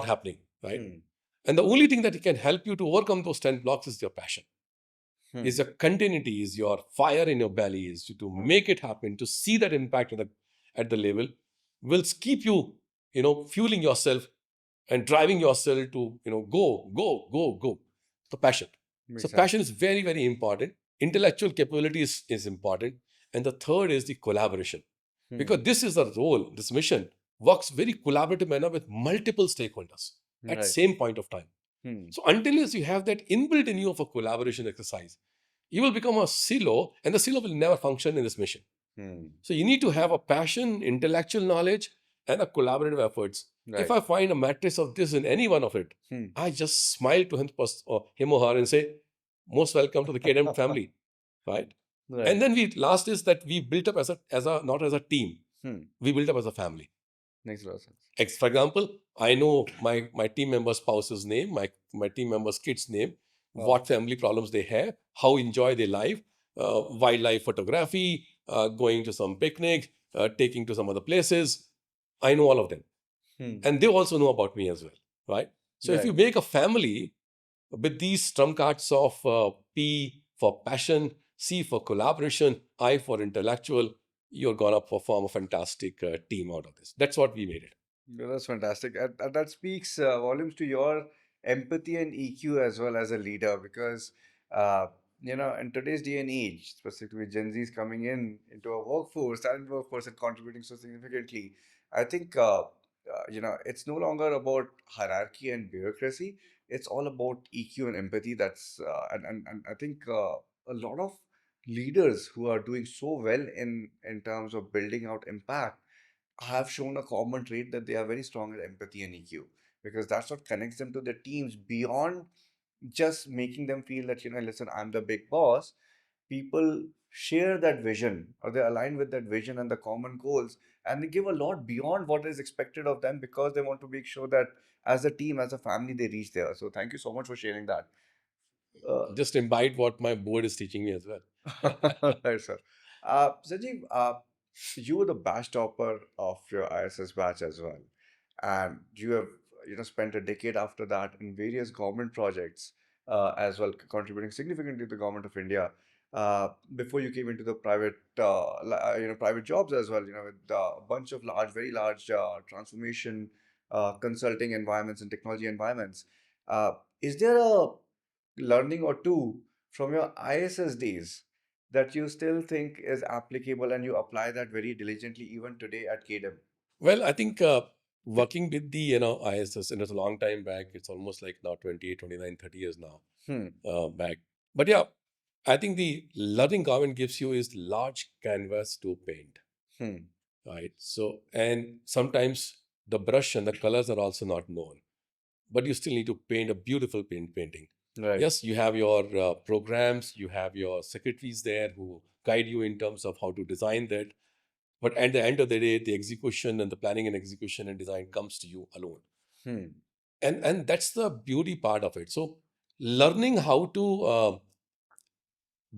happening, right? And the only thing that can help you to overcome those 10 blocks is your passion. Is your continuity, is your fire in your belly, is to make it happen, to see that impact at the level, will keep you, fueling yourself and driving yourself to, go. The passion. So passion is very, very important. Intellectual capability is important. And the third is the collaboration. Because this is the role, this mission works very collaborative manner with multiple stakeholders at same point of time. So until you have that inbuilt in you of a collaboration exercise, you will become a silo, and the silo will never function in this mission. So you need to have a passion, intellectual knowledge, and a collaborative efforts. If I find a matrix of this in any one of it, I just smile to him or her and say, most welcome to the KDEM family, right? And then last is that we built up as a not as a team. We built up as a family. Makes a lot of sense. For example, I know my team member's spouse's name, my team member's kid's name, what family problems they have, how enjoy their life, wildlife photography, going to some picnic, taking to some other places. I know all of them. And they also know about me as well, right? So if you make a family with these trump cards of P for passion, C for collaboration, I for intellectual, you're going to perform a fantastic team out of this. That's what we made it. Yeah, that's fantastic. And that speaks volumes to your empathy and EQ as well as a leader, because, in today's day and age, specifically Gen Zs coming into a workforce and contributing so significantly, I think, it's no longer about hierarchy and bureaucracy. It's all about EQ and empathy. And I think a lot of leaders who are doing so well in terms of building out impact have shown a common trait that they are very strong at empathy and EQ, because that's what connects them to their teams beyond just making them feel that, listen, I'm the big boss. People share that vision, or they align with that vision and the common goals, and they give a lot beyond what is expected of them, because they want to make sure that as a team, as a family, they reach there. So thank you so much for sharing that. Just imbibe what my board is teaching me as well. Right, sir. Sanjeev, you were the batch topper of your ISS batch as well, and you have spent a decade after that in various government projects as well, contributing significantly to the government of India. Before you came into the private private jobs as well, with a bunch of very large transformation consulting environments and technology environments. Is there a learning or two from your ISS days that you still think is applicable and you apply that very diligently even today at KDEM? Well, I think working with the, ISS, and it's a long time back. It's almost like now 28, 29, 30 years now Hmm. back. But yeah, I think the learning government gives you is large canvas to paint, Hmm. right? So, and sometimes the brush and the colors are also not known, but you still need to paint a beautiful painting. Right. Yes, you have your programs, you have your secretaries there who guide you in terms of how to design that. But at the end of the day, the execution and the planning and execution and design comes to you alone. Hmm. And that's the beauty part of it. So learning how to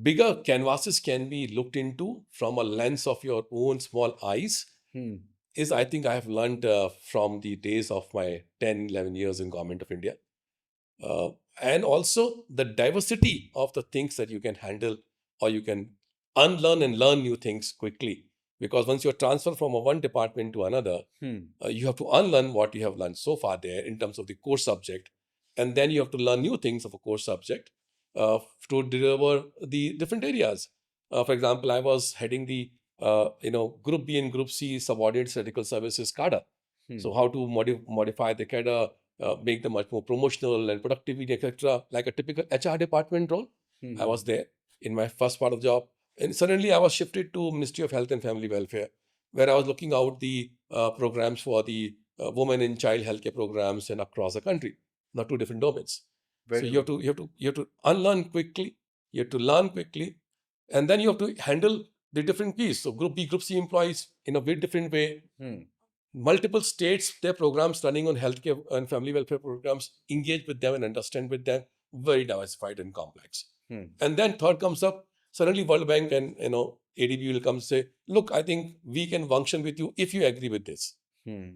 bigger canvases can be looked into from a lens of your own small eyes Hmm. is, I think, I have learned from the days of my 10, 11 years in Government of India. Uh, and also the diversity of the things that you can handle, or you can unlearn and learn new things quickly. Because once you're transferred from one department to another, Hmm. you have to unlearn what you have learned so far there in terms of the core subject. And then you have to learn new things of a core subject to deliver the different areas. For example, I was heading the Group B and Group C subordinate statistical services cadre. Hmm. So how to modify the cadre, make them much more promotional and productivity, etc. Like a typical HR department role. Hmm. I was there in my first part of the job. And suddenly I was shifted to Ministry of Health and Family Welfare, where I was looking out the programs for the women and child healthcare programs and across the country, not two different domains. So Very you have to unlearn quickly, you have to learn quickly, and then you have to handle the different piece. So Group B, Group C employees in a very different way. Hmm. Multiple states, their programs running on healthcare and family welfare programs, engage with them and understand with them, very diversified and complex. Hmm. And then third comes up, suddenly World Bank and ADB will come say, look, I think we can function with you if you agree with this. Hmm.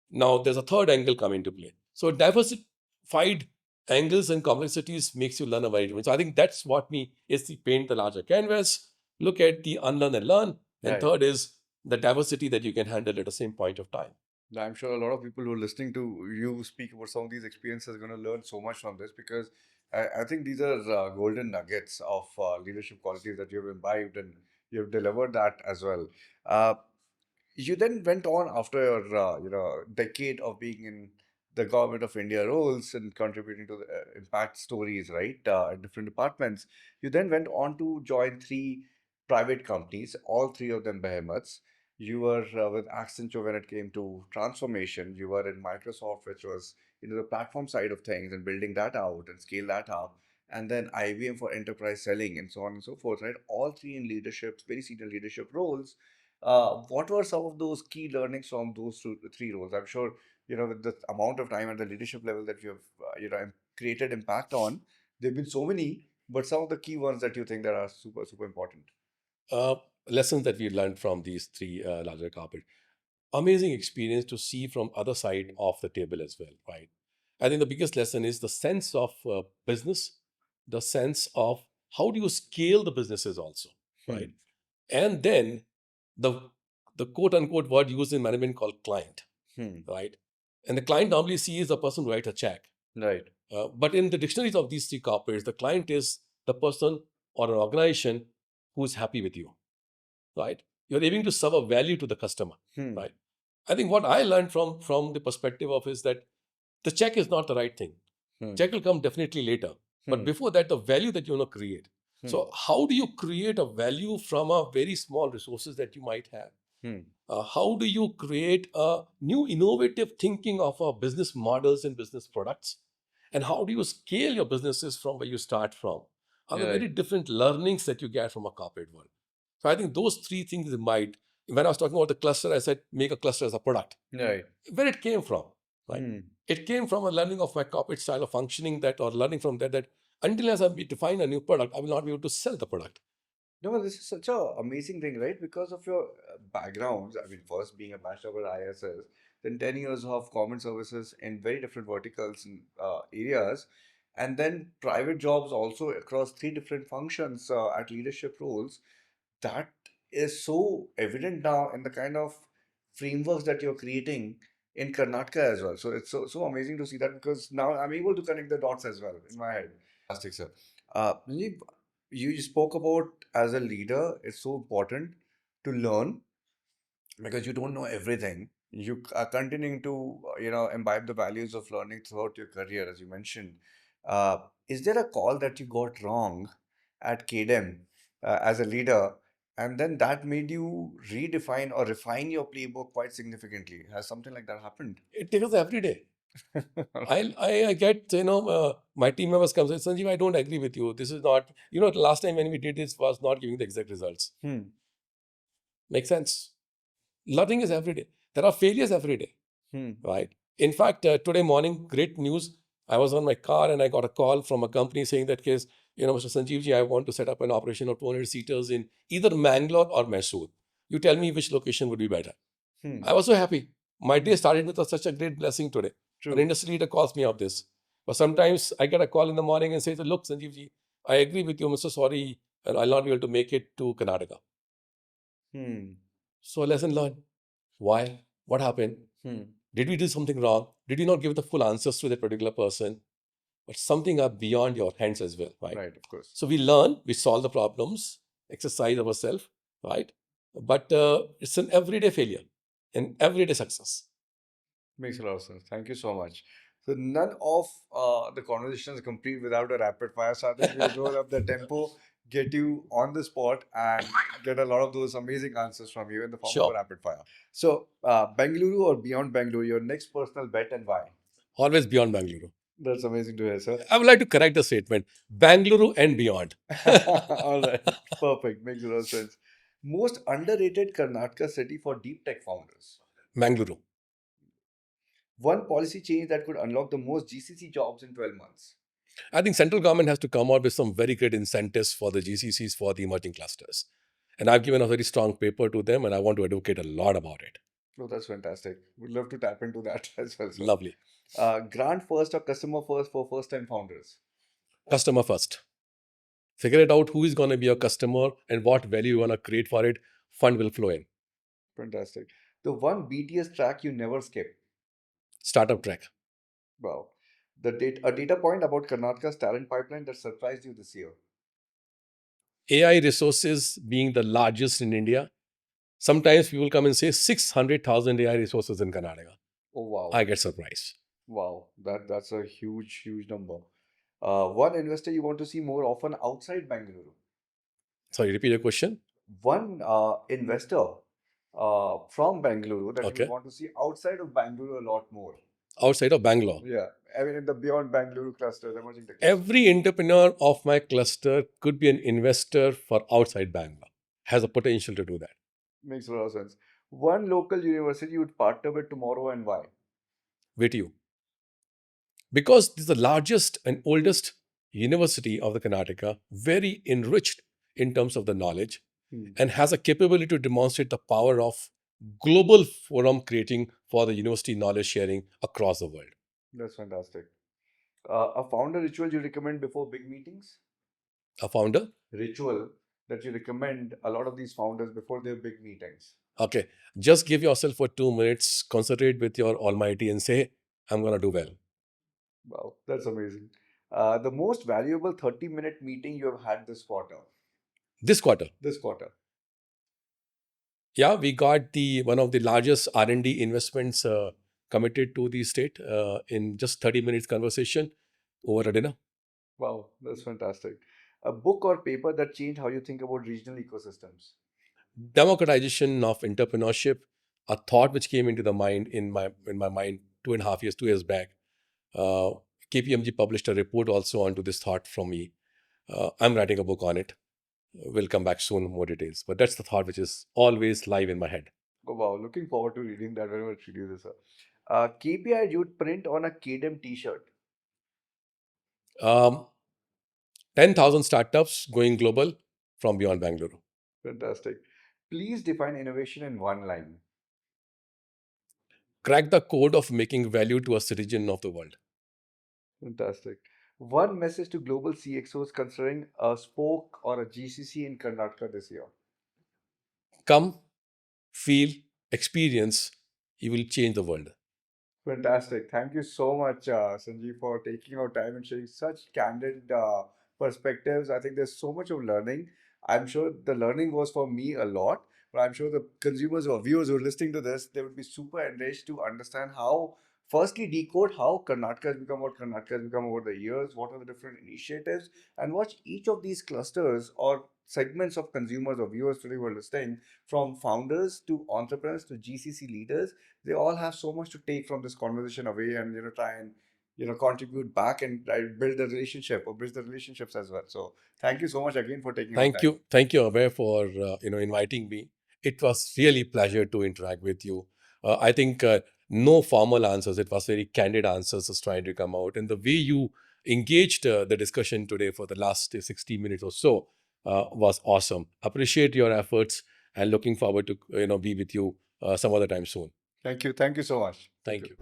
Now there's a third angle come into play. So diversified angles and complexities makes you learn a very different. So I think that's what me is the paint the larger canvas, look at the unlearn and learn. And Right. third is the diversity that you can handle at the same point of time. I'm sure a lot of people who are listening to you speak about some of these experiences are going to learn so much from this, because I think these are golden nuggets of leadership qualities that you've imbibed and you've delivered that as well. Uh, you then went on after your decade of being in the government of India roles and contributing to the impact stories, right, in different departments. You then went on to join three private companies, all three of them behemoths. You were with Accenture when it came to transformation. You were in Microsoft, which was the platform side of things and building that out and scale that up. And then IBM for enterprise selling and so on and so forth, right? All three in leadership, very senior leadership roles. What were some of those key learnings from those three roles? I'm sure, with the amount of time at the leadership level that you have, created impact on, there have been so many, but some of the key ones that you think that are super, super important. Uh, Lessons that we learned from these three larger corporate. Amazing experience to see from other side of the table as well, right? I think the biggest lesson is the sense of business, the sense of how do you scale the businesses also, Hmm. right? And then the the quote unquote word used in management called client, Hmm. right? And the client normally sees the person who writes a check. Right. But in the dictionaries of these three corporates, the client is the person or an organization who is happy with you, right? You're aiming to serve a value to the customer, Hmm. right? I think what I learned from the perspective of is that the check is not the right thing. Hmm. Check will come definitely later. But Hmm. before that, the value that you want to create. So how do you create a value from a very small resources that you might have? Hmm. How do you create a new innovative thinking of business models and business products? And how do you scale your businesses from where you start from? Are the very Right. different learnings that you get from a corporate world. So I think those three things might, when I was talking about the cluster, I said make a cluster as a product. Right. Where it came from. Right? It came from a learning of my corporate style of functioning or learning from that until as I define a new product, I will not be able to sell the product. No, this is such an amazing thing, right? Because of your backgrounds. I mean, first being a bachelor of ISS, then 10 years of common services in very different verticals and areas, and then private jobs also across three different functions at leadership roles. That is so evident now in the kind of frameworks that you're creating in Karnataka as well. So it's so amazing to see that, because now I'm able to connect the dots as well in my head. Fantastic, sir. Sanjeev, you spoke about as a leader, it's so important to learn, because you don't know everything. You are continuing to, imbibe the values of learning throughout your career, as you mentioned. Is there a call that you got wrong at KDEM as a leader, and then that made you redefine or refine your playbook quite significantly? Has something like that happened? It takes us every day. I get, my team members come and say, Sanjeev, I don't agree with you. This is not, last time when we did this was not giving the exact results. Makes sense. Learning is every day. There are failures every day, right? In fact, today morning, great news. I was on my car and I got a call from a company saying that, case, Mr. Sanjeev ji, I want to set up an operation of 200 seaters in either Mangalore or Mysore. You tell me which location would be better. I was so happy. My day started with such a great blessing today. True. An industry leader calls me of this. But sometimes I get a call in the morning and says, look, Sanjeev ji, I agree with you. I'm so sorry. And I'll not be able to make it to Karnataka. So lesson learned. Why? What happened? Did we do something wrong? Did you not give the full answers to that particular person? But something are beyond your hands as well, right? Right, of course. So we learn, we solve the problems, exercise ourselves, right? But it's an everyday failure and everyday success. Makes a lot of sense. Thank you so much. So none of the conversation is complete without a rapid fire. So I think we'll roll up the tempo, get you on the spot, and get a lot of those amazing answers from you in the form of a rapid fire. So Bengaluru or Beyond Bengaluru, your next personal bet, and why? Always Beyond Bengaluru. That's amazing to hear, sir. I would like to correct the statement. Bengaluru and beyond. All right. Perfect. Makes a lot of sense. Most underrated Karnataka city for deep tech founders? Bengaluru. One policy change that could unlock the most GCC jobs in 12 months? I think central government has to come out with some very great incentives for the GCCs for the emerging clusters. And I've given a very strong paper to them and I want to advocate a lot about it. Oh, that's fantastic. We'd love to tap into that as well, sir. Lovely. Grant first or customer first for first-time founders? Customer first. Figure it out who is going to be your customer and what value you want to create for it. Fund will flow in. Fantastic. The one BTS track you never skip? Startup track. Wow. A data point about Karnataka's talent pipeline that surprised you this year? AI resources being the largest in India. Sometimes people come and say 600,000 AI resources in Karnataka. Oh, wow. I get surprised. Wow. That's a huge number. One investor you want to see more often outside Bengaluru? Sorry, repeat your question. One investor from Bengaluru that you want to see outside of Bengaluru a lot more. Outside of Bangalore? Yeah. I mean, in the Beyond Bengaluru cluster, emerging tech. Every entrepreneur of my cluster could be an investor for outside Bangalore. Has a potential to do that. Makes a lot of sense. One local university you would partner with tomorrow and why? VTU. Because this is the largest and oldest university of the Karnataka, very enriched in terms of the knowledge, and has a capability to demonstrate the power of global forum creating for the university knowledge sharing across the world. That's fantastic. A founder ritual you recommend before big meetings? A founder? Ritual that you recommend a lot of these founders before their big meetings? Okay. Just give yourself for 2 minutes, concentrate with your Almighty and say, I'm going to do well. Wow, that's amazing. The most valuable 30-minute meeting you have had this quarter? This quarter? This quarter. Yeah, we got one of the largest R&D investments committed to the state in just 30 minutes conversation over a dinner. Wow, that's fantastic. A book or paper that changed how you think about regional ecosystems? Democratization of entrepreneurship, a thought which came into the mind in my mind 2 years back. KPMG published a report also onto this thought from me. I'm writing a book on it. We'll come back soon, more details. But that's the thought which is always live in my head. Oh, wow, looking forward to reading that. Very much read this, sir. KPI you'd print on a KDEM t-shirt. Um, 10,000 startups going global from Beyond Bengaluru. Fantastic. Please define innovation in one line. Crack the code of making value to a citizen of the world. Fantastic. One message to global CXOs considering a spoke or a GCC in Karnataka this year. Come, feel, experience, you will change the world. Fantastic. Thank you so much, Sanjeev, for taking our time and sharing such candid perspectives. I think there's so much of learning. I'm sure the learning was for me a lot, but I'm sure the consumers or viewers who are listening to this, they would be super enriched to understand how, firstly, decode how Karnataka has become what Karnataka has become over the years, what are the different initiatives, and watch each of these clusters or segments of consumers or viewers today who are listening, from founders to entrepreneurs to GCC leaders. They all have so much to take from this conversation away and try and contribute back and try to build the relationship or bridge the relationships as well. So thank you so much again for taking our time. Thank you, Abhay, for inviting me. It was really pleasure to interact with you. I think no formal answers. It was very candid answers was trying to come out, and the way you engaged the discussion today for the last 60 minutes or so was awesome. Appreciate your efforts and looking forward to be with you some other time soon. Thank you so much. Thank you.